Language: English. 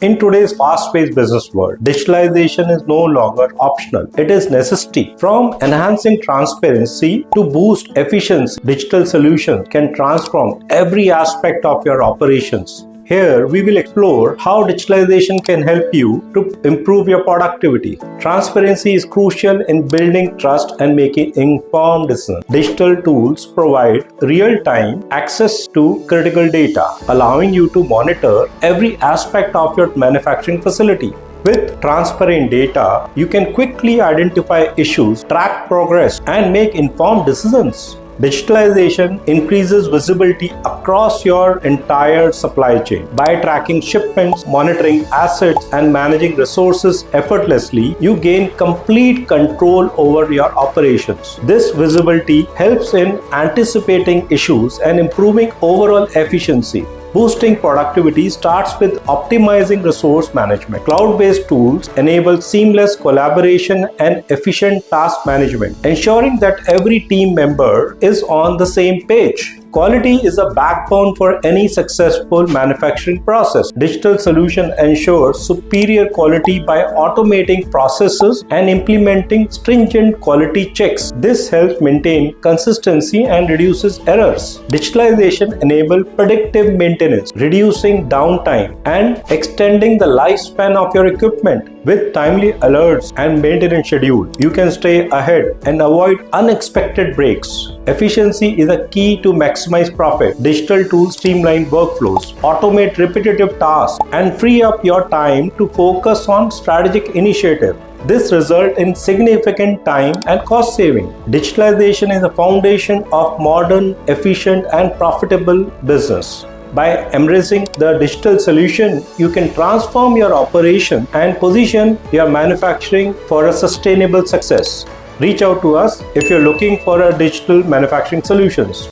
In today's fast-paced business world, digitalization is no longer optional. It is necessity. From enhancing transparency to boost efficiency, digital solutions can transform every aspect of your operations. Here, we will explore how digitalization can help you to improve your productivity. Transparency is crucial in building trust and making informed decisions. Digital tools provide real-time access to critical data, allowing you to monitor every aspect of your manufacturing facility. With transparent data, you can quickly identify issues, track progress, and make informed decisions. Digitalization increases visibility across your entire supply chain. By tracking shipments, monitoring assets, and managing resources effortlessly, you gain complete control over your operations. This visibility helps in anticipating issues and improving overall efficiency. Boosting productivity starts with optimizing resource management. Cloud-based tools enable seamless collaboration and efficient task management, ensuring that every team member is on the same page. Quality is a backbone for any successful manufacturing process. Digital solution ensures superior quality by automating processes and implementing stringent quality checks. This helps maintain consistency and reduces errors. Digitalization enables predictive maintenance, reducing downtime and extending the lifespan of your equipment. With timely alerts and maintenance schedule, you can stay ahead and avoid unexpected breaks. Efficiency is a key to maximize profit. Digital tools streamline workflows, automate repetitive tasks, and free up your time to focus on strategic initiatives. This results in significant time and cost saving. Digitalization is the foundation of modern, efficient, and profitable business. By embracing the digital solution, you can transform your operation and position your manufacturing for a sustainable success. Reach out to us if you're looking for a digital manufacturing solutions.